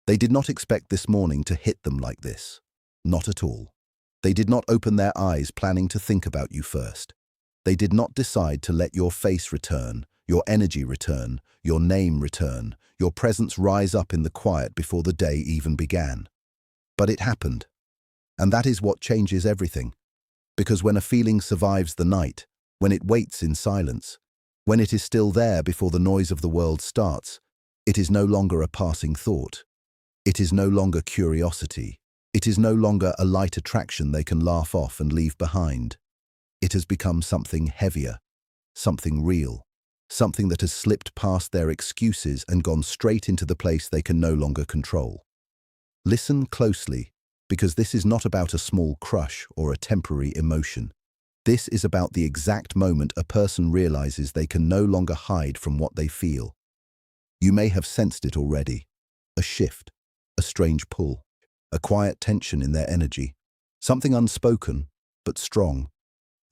They did not expect this morning to hit them like this. Not at all. They did not open their eyes planning to think about you first. They did not decide to let your face return, your energy return, your name return, your presence rise up in the quiet before the day even began. But it happened. And that is what changes everything. Because when a feeling survives the night, when it waits in silence, when it is still there before the noise of the world starts, it is no longer a passing thought. It is no longer curiosity. It is no longer a light attraction they can laugh off and leave behind. It has become something heavier, something real, something that has slipped past their excuses and gone straight into the place they can no longer control. Listen closely, because this is not about a small crush or a temporary emotion. This is about the exact moment a person realizes they can no longer hide from what they feel. You may have sensed it already. A shift, a strange pull, a quiet tension in their energy, something unspoken but strong.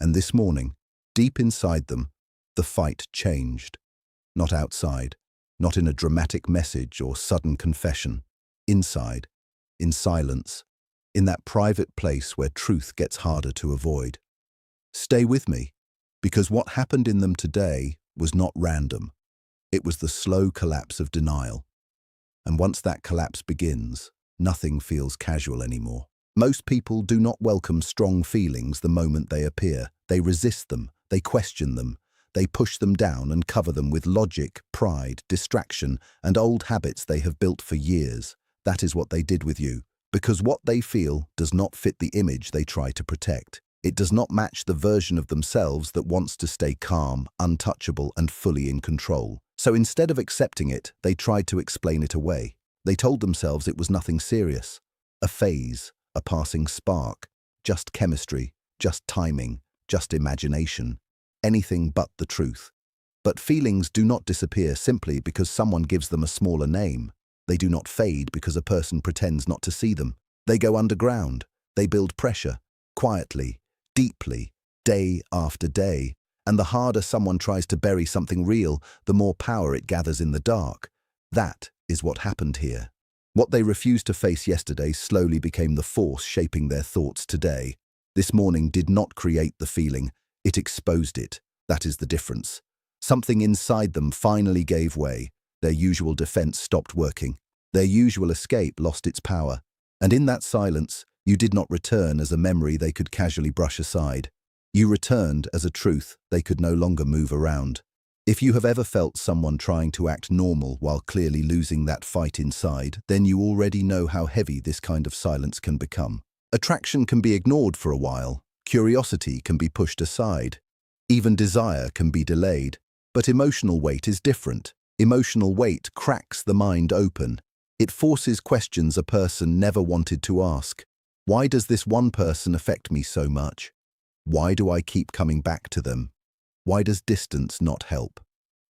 And this morning, deep inside them, the fight changed. Not outside, not in a dramatic message or sudden confession. Inside, in silence, in that private place where truth gets harder to avoid. Stay with me, because what happened in them today was not random. It was the slow collapse of denial. And once that collapse begins, nothing feels casual anymore. Most people do not welcome strong feelings the moment they appear. They resist them, they question them, they push them down and cover them with logic, pride, distraction, and old habits they have built for years. That is what they did with you, because what they feel does not fit the image they try to protect. It does not match the version of themselves that wants to stay calm, untouchable, and fully in control. So instead of accepting it, they tried to explain it away. They told themselves it was nothing serious. A phase, a passing spark, just chemistry, just timing, just imagination. Anything but the truth. But feelings do not disappear simply because someone gives them a smaller name. They do not fade because a person pretends not to see them. They go underground. They build pressure, quietly, deeply, day after day. And the harder someone tries to bury something real, the more power it gathers in the dark. That is what happened here. What they refused to face yesterday slowly became the force shaping their thoughts today. This morning did not create the feeling, it exposed it. That is the difference. Something inside them finally gave way. Their usual defense stopped working. Their usual escape lost its power. And in that silence, you did not return as a memory they could casually brush aside. You returned as a truth they could no longer move around. If you have ever felt someone trying to act normal while clearly losing that fight inside, then you already know how heavy this kind of silence can become. Attraction can be ignored for a while. Curiosity can be pushed aside. Even desire can be delayed. But emotional weight is different. Emotional weight cracks the mind open. It forces questions a person never wanted to ask. Why does this one person affect me so much? Why do I keep coming back to them? Why does distance not help?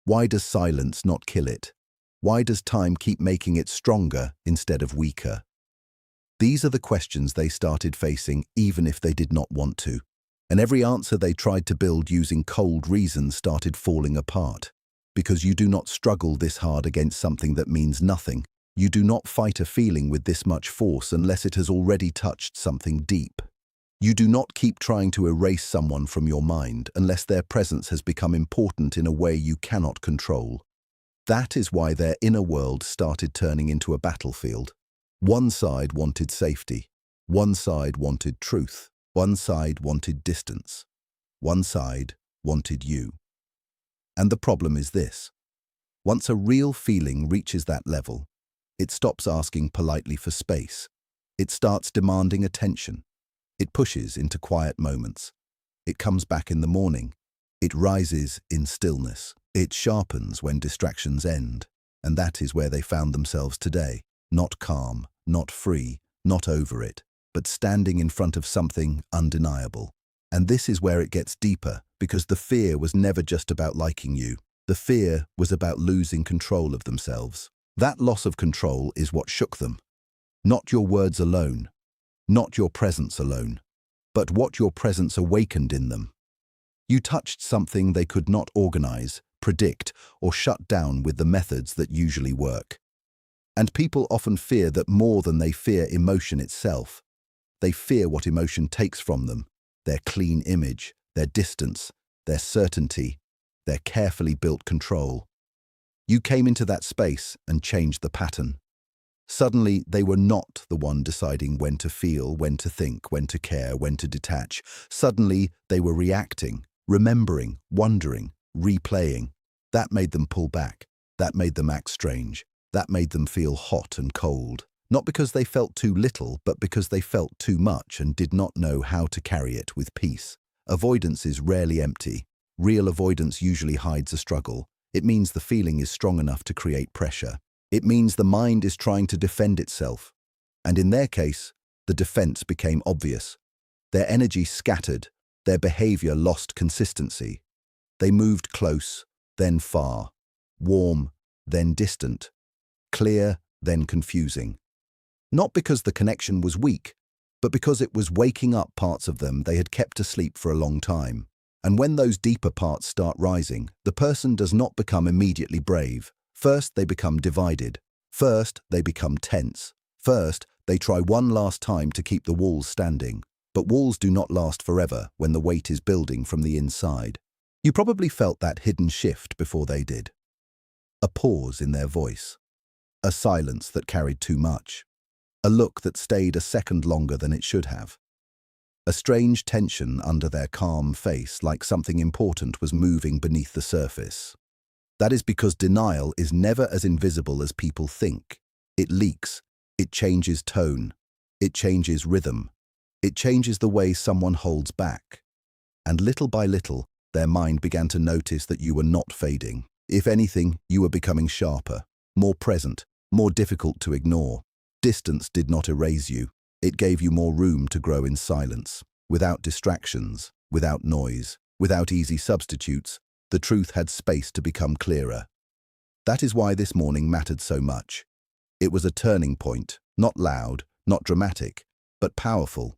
Why does silence not kill it? Why does time keep making it stronger instead of weaker? These are the questions they started facing even if they did not want to. And every answer they tried to build using cold reason started falling apart. Because you do not struggle this hard against something that means nothing. You do not fight a feeling with this much force unless it has already touched something deep. You do not keep trying to erase someone from your mind unless their presence has become important in a way you cannot control. That is why their inner world started turning into a battlefield. One side wanted safety. One side wanted truth. One side wanted distance. One side wanted you. And the problem is this. Once a real feeling reaches that level, it stops asking politely for space. It starts demanding attention. It pushes into quiet moments. It comes back in the morning. It rises in stillness. It sharpens when distractions end. And that is where they found themselves today. Not calm, not free, not over it, but standing in front of something undeniable. And this is where it gets deeper, because the fear was never just about liking you. The fear was about losing control of themselves. That loss of control is what shook them. Not your words alone. Not your presence alone, but what your presence awakened in them. You touched something they could not organize, predict, or shut down with the methods that usually work. And people often fear that more than they fear emotion itself. They fear what emotion takes from them, their clean image, their distance, their certainty, their carefully built control. You came into that space and changed the pattern. Suddenly, they were not the one deciding when to feel, when to think, when to care, when to detach. Suddenly, they were reacting, remembering, wondering, replaying. That made them pull back. That made them act strange. That made them feel hot and cold. Not because they felt too little, but because they felt too much and did not know how to carry it with peace. Avoidance is rarely empty. Real avoidance usually hides a struggle. It means the feeling is strong enough to create pressure. It means the mind is trying to defend itself. And in their case, the defense became obvious. Their energy scattered, their behavior lost consistency. They moved close, then far, warm, then distant, clear, then confusing. Not because the connection was weak, but because it was waking up parts of them they had kept asleep for a long time. And when those deeper parts start rising, the person does not become immediately brave. First, they become divided. First, they become tense. First, they try one last time to keep the walls standing. But walls do not last forever when the weight is building from the inside. You probably felt that hidden shift before they did. A pause in their voice. A silence that carried too much. A look that stayed a second longer than it should have. A strange tension under their calm face, like something important was moving beneath the surface. That is because denial is never as invisible as people think. It leaks. It changes tone. It changes rhythm. It changes the way someone holds back. And little by little, their mind began to notice that you were not fading. If anything, you were becoming sharper, more present, more difficult to ignore. Distance did not erase you. It gave you more room to grow in silence, without distractions, without noise, without easy substitutes. The truth had space to become clearer. That is why this morning mattered so much. It was a turning point, not loud, not dramatic, but powerful.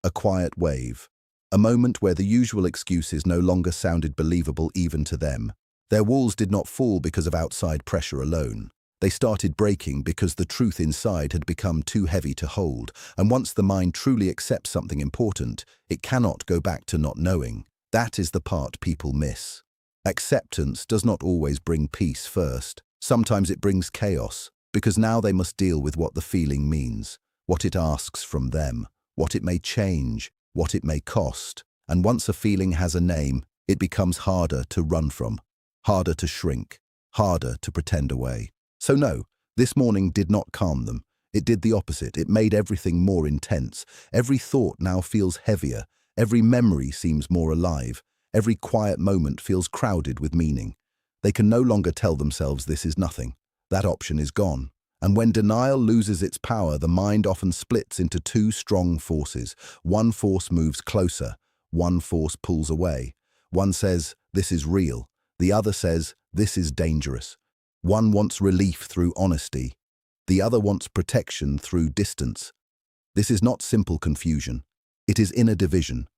A quiet wave. A moment where the usual excuses no longer sounded believable even to them. Their walls did not fall because of outside pressure alone. They started breaking because the truth inside had become too heavy to hold, and once the mind truly accepts something important, it cannot go back to not knowing. That is the part people miss. Acceptance does not always bring peace first. Sometimes it brings chaos, because now they must deal with what the feeling means, what it asks from them, what it may change, what it may cost. And once a feeling has a name, it becomes harder to run from, harder to shrink, harder to pretend away. So no, this morning did not calm them. It did the opposite. It made everything more intense. Every thought now feels heavier. Every memory seems more alive. Every quiet moment feels crowded with meaning. They can no longer tell themselves this is nothing. That option is gone. And when denial loses its power, the mind often splits into two strong forces. One force moves closer. One force pulls away. One says, this is real. The other says, this is dangerous. One wants relief through honesty. The other wants protection through distance. This is not simple confusion. It is inner division,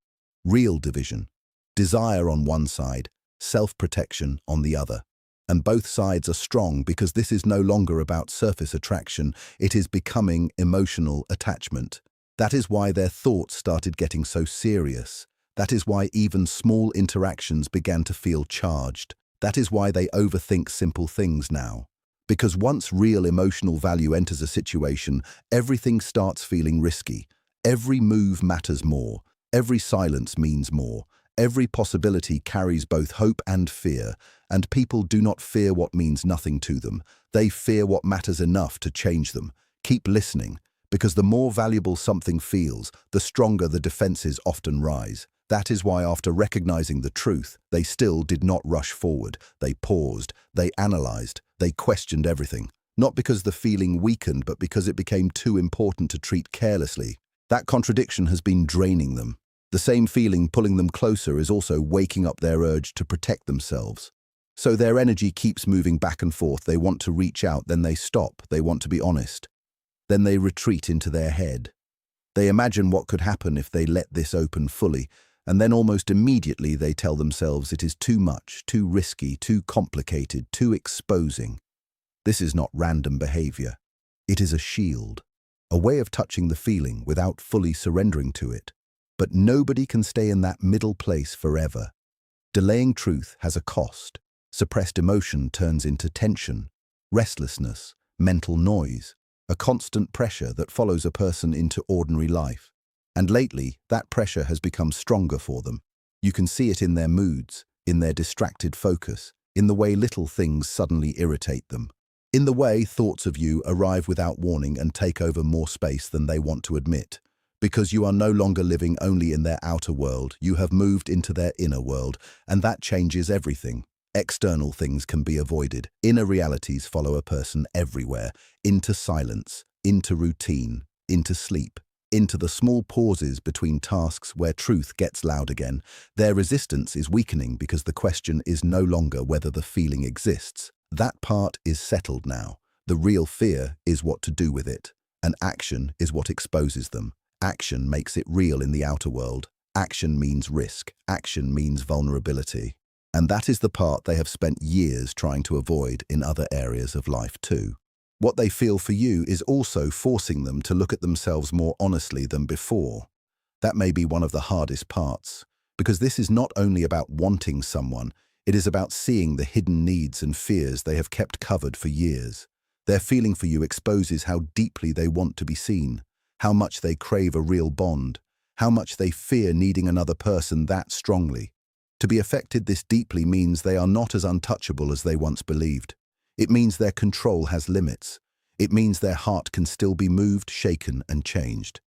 real division. Desire on one side, self-protection on the other. And both sides are strong because this is no longer about surface attraction. It is becoming emotional attachment. That is why their thoughts started getting so serious. That is why even small interactions began to feel charged. That is why they overthink simple things now. Because once real emotional value enters a situation, everything starts feeling risky. Every move matters more. Every silence means more. Every possibility carries both hope and fear. And people do not fear what means nothing to them. They fear what matters enough to change them. Keep listening, because the more valuable something feels, the stronger the defenses often rise. That is why after recognizing the truth, they still did not rush forward. They paused, they analyzed, they questioned everything. Not because the feeling weakened, but because it became too important to treat carelessly. That contradiction has been draining them. The same feeling pulling them closer is also waking up their urge to protect themselves. So their energy keeps moving back and forth. They want to reach out, then they stop. They want to be honest. Then they retreat into their head. They imagine what could happen if they let this open fully. And then almost immediately they tell themselves it is too much, too risky, too complicated, too exposing. This is not random behavior. It is a shield, a way of touching the feeling without fully surrendering to it. But nobody can stay in that middle place forever. Delaying truth has a cost. Suppressed emotion turns into tension, restlessness, mental noise, a constant pressure that follows a person into ordinary life. And lately, that pressure has become stronger for them. You can see it in their moods, in their distracted focus, in the way little things suddenly irritate them, in the way thoughts of you arrive without warning and take over more space than they want to admit. Because you are no longer living only in their outer world, you have moved into their inner world, and that changes everything. External things can be avoided. Inner realities follow a person everywhere, into silence, into routine, into sleep, into the small pauses between tasks where truth gets loud again. Their resistance is weakening because the question is no longer whether the feeling exists. That part is settled now. The real fear is what to do with it, and action is what exposes them. Action makes it real in the outer world. Action means risk. Action means vulnerability. And that is the part they have spent years trying to avoid in other areas of life too. What they feel for you is also forcing them to look at themselves more honestly than before. That may be one of the hardest parts, because this is not only about wanting someone, it is about seeing the hidden needs and fears they have kept covered for years. Their feeling for you exposes how deeply they want to be seen, how much they crave a real bond, how much they fear needing another person that strongly. To be affected this deeply means they are not as untouchable as they once believed. It means their control has limits. It means their heart can still be moved, shaken, and changed.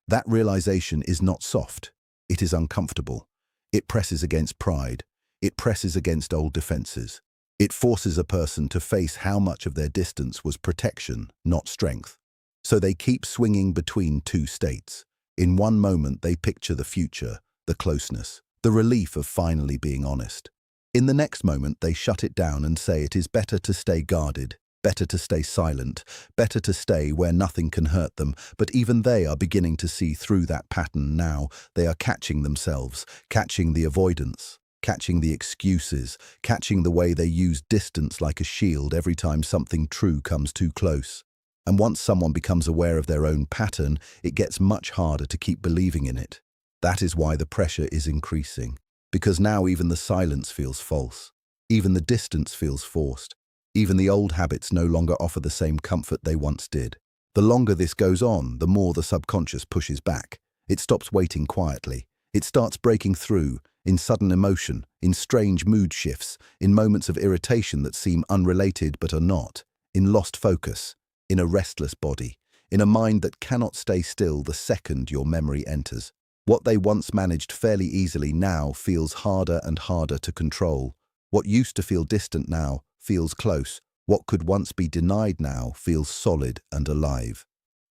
That realization is not soft. It is uncomfortable. It presses against pride. It presses against old defenses. It forces a person to face how much of their distance was protection, not strength. So they keep swinging between two states. In one moment they picture the future, the closeness, the relief of finally being honest. In the next moment they shut it down and say it is better to stay guarded, better to stay silent, better to stay where nothing can hurt them. But even they are beginning to see through that pattern now. They are catching themselves, catching the avoidance, catching the excuses, catching the way they use distance like a shield every time something true comes too close. And once someone becomes aware of their own pattern, it gets much harder to keep believing in it. That is why the pressure is increasing. Because now even the silence feels false. Even the distance feels forced. Even the old habits no longer offer the same comfort they once did. The longer this goes on, the more the subconscious pushes back. It stops waiting quietly. It starts breaking through, in sudden emotion, in strange mood shifts, in moments of irritation that seem unrelated but are not, in lost focus, in a restless body, in a mind that cannot stay still the second your memory enters. What they once managed fairly easily now feels harder and harder to control. What used to feel distant now feels close. What could once be denied now feels solid and alive.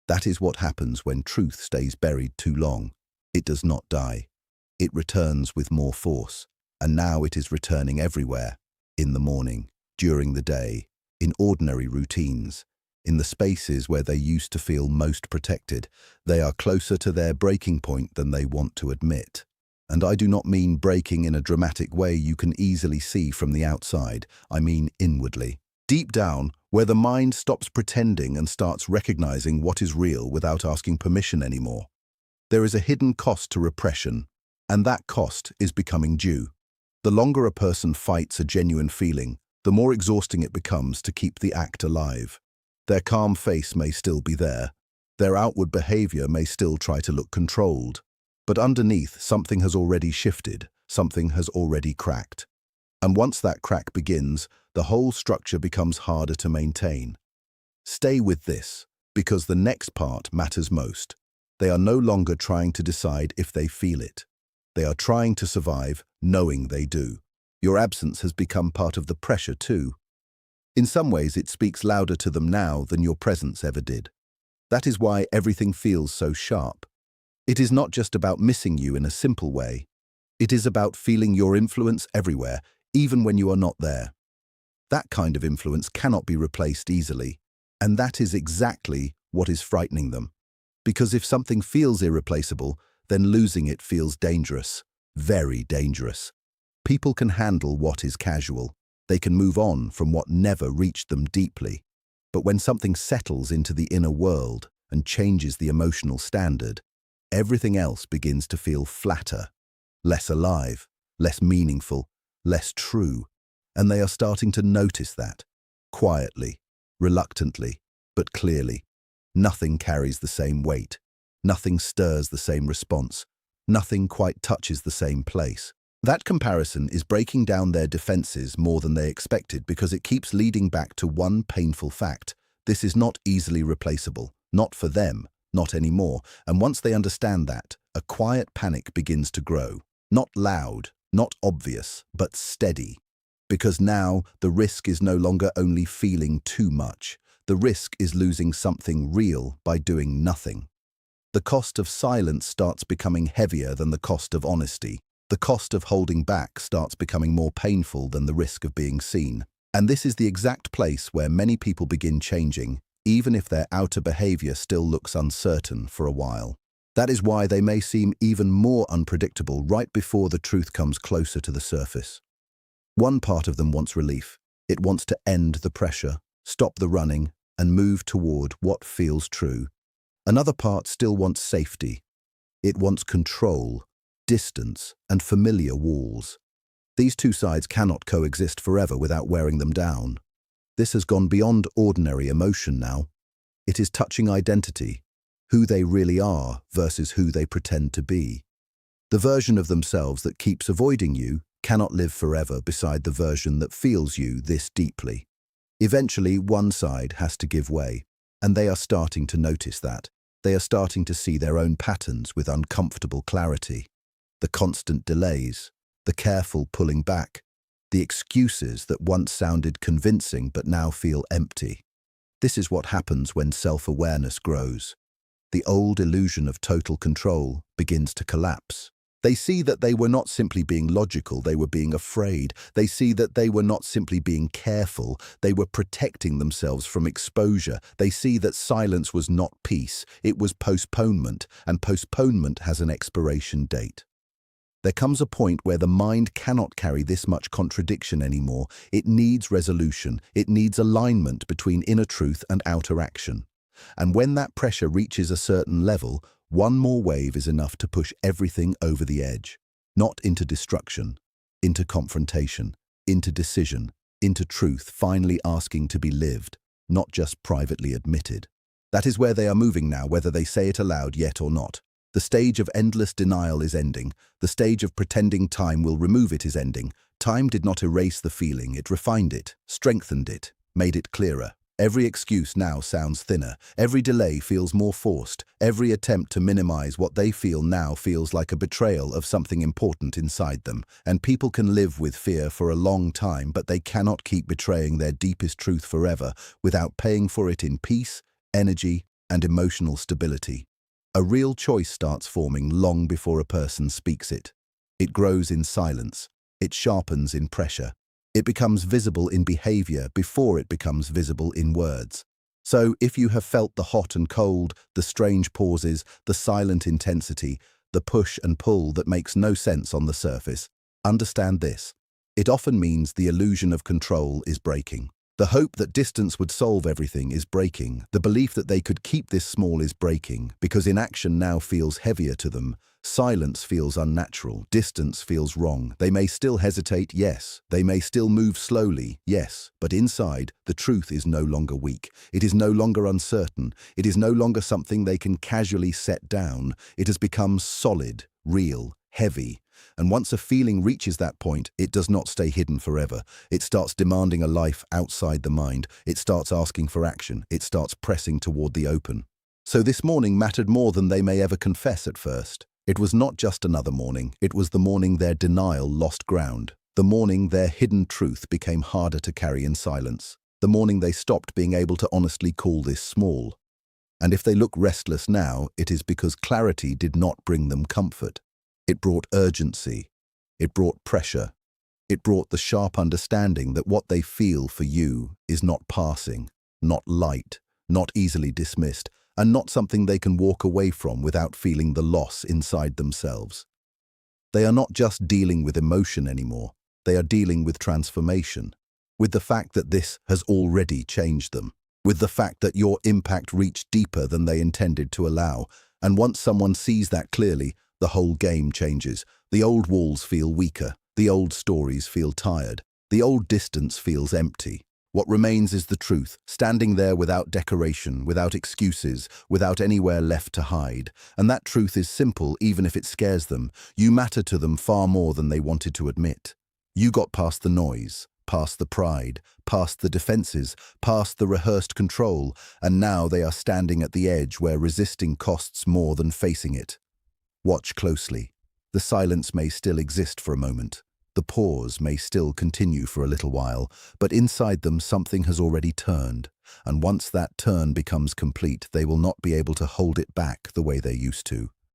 That is what happens when truth stays buried too long. It does not die. It returns with more force. And now it is returning everywhere. In the morning, during the day, in ordinary routines. In the spaces where they used to feel most protected, they are closer to their breaking point than they want to admit. And I do not mean breaking in a dramatic way you can easily see from the outside. I mean inwardly. Deep down, where the mind stops pretending and starts recognizing what is real without asking permission anymore. There is a hidden cost to repression, and that cost is becoming due. The longer a person fights a genuine feeling, the more exhausting it becomes to keep the act alive. Their calm face may still be there. Their outward behavior may still try to look controlled. But underneath, something has already shifted. Something has already cracked. And once that crack begins, the whole structure becomes harder to maintain. Stay with this, because the next part matters most. They are no longer trying to decide if they feel it. They are trying to survive, knowing they do. Your absence has become part of the pressure too. In some ways, it speaks louder to them now than your presence ever did. That is why everything feels so sharp. It is not just about missing you in a simple way. It is about feeling your influence everywhere, even when you are not there. That kind of influence cannot be replaced easily, and that is exactly what is frightening them. Because if something feels irreplaceable, then losing it feels dangerous, very dangerous. People can handle what is casual. They can move on from what never reached them deeply. But when something settles into the inner world and changes the emotional standard, everything else begins to feel flatter, less alive, less meaningful, less true. And they are starting to notice that, quietly, reluctantly, but clearly. Nothing carries the same weight. Nothing stirs the same response. Nothing quite touches the same place. That comparison is breaking down their defenses more than they expected because it keeps leading back to one painful fact. This is not easily replaceable. Not for them, not anymore. And once they understand that, a quiet panic begins to grow. Not loud, not obvious, but steady. Because now the risk is no longer only feeling too much. The risk is losing something real by doing nothing. The cost of silence starts becoming heavier than the cost of honesty. The cost of holding back starts becoming more painful than the risk of being seen. And this is the exact place where many people begin changing, even if their outer behavior still looks uncertain for a while. That is why they may seem even more unpredictable right before the truth comes closer to the surface. One part of them wants relief. It wants to end the pressure, stop the running, and move toward what feels true. Another part still wants safety. It wants control, distance, and familiar walls. These two sides cannot coexist forever without wearing them down. This has gone beyond ordinary emotion now. It is touching identity, who they really are versus who they pretend to be. The version of themselves that keeps avoiding you cannot live forever beside the version that feels you this deeply. Eventually, one side has to give way, and they are starting to notice that. They are starting to see their own patterns with uncomfortable clarity. The constant delays, the careful pulling back, the excuses that once sounded convincing but now feel empty. This is what happens when self-awareness grows. The old illusion of total control begins to collapse. They see that they were not simply being logical, they were being afraid. They see that they were not simply being careful, they were protecting themselves from exposure. They see that silence was not peace, it was postponement, and postponement has an expiration date. There comes a point where the mind cannot carry this much contradiction anymore. It needs resolution, it needs alignment between inner truth and outer action. And when that pressure reaches a certain level, one more wave is enough to push everything over the edge. Not into destruction, into confrontation, into decision, into truth finally asking to be lived, not just privately admitted. That is where they are moving now, whether they say it aloud yet or not. The stage of endless denial is ending. The stage of pretending time will remove it is ending. Time did not erase the feeling, it refined it, strengthened it, made it clearer. Every excuse now sounds thinner. Every delay feels more forced. Every attempt to minimize what they feel now feels like a betrayal of something important inside them. And people can live with fear for a long time, but they cannot keep betraying their deepest truth forever without paying for it in peace, energy, and emotional stability. A real choice starts forming long before a person speaks it. It grows in silence. It sharpens in pressure. It becomes visible in behavior before it becomes visible in words. So if you have felt the hot and cold, the strange pauses, the silent intensity, the push and pull that makes no sense on the surface, understand this. It often means the illusion of control is breaking. The hope that distance would solve everything is breaking. The belief that they could keep this small is breaking, because inaction now feels heavier to them. Silence feels unnatural. Distance feels wrong. They may still hesitate, yes. They may still move slowly, yes. But inside, the truth is no longer weak. It is no longer uncertain. It is no longer something they can casually set down. It has become solid, real, heavy. And once a feeling reaches that point, it does not stay hidden forever. It starts demanding a life outside the mind. It starts asking for action. It starts pressing toward the open. So this morning mattered more than they may ever confess at first. It was not just another morning. It was the morning their denial lost ground. The morning their hidden truth became harder to carry in silence. The morning they stopped being able to honestly call this small. And if they look restless now, it is because clarity did not bring them comfort. It brought urgency. It brought pressure. It brought the sharp understanding that what they feel for you is not passing, not light, not easily dismissed, and not something they can walk away from without feeling the loss inside themselves. They are not just dealing with emotion anymore. They are dealing with transformation, with the fact that this has already changed them. with the fact that your impact reached deeper than they intended to allow. And once someone sees that clearly, the whole game changes. The old walls feel weaker, the old stories feel tired, the old distance feels empty. What remains is the truth, standing there without decoration, without excuses, without anywhere left to hide. And that truth is simple, even if it scares them. You matter to them far more than they wanted to admit. You got past the noise, past the pride, past the defenses, past the rehearsed control, and now they are standing at the edge where resisting costs more than facing it. Watch closely. The silence may still exist for a moment. The pause may still continue for a little while, but inside them something has already turned, and once that turn becomes complete, they will not be able to hold it back the way they used to.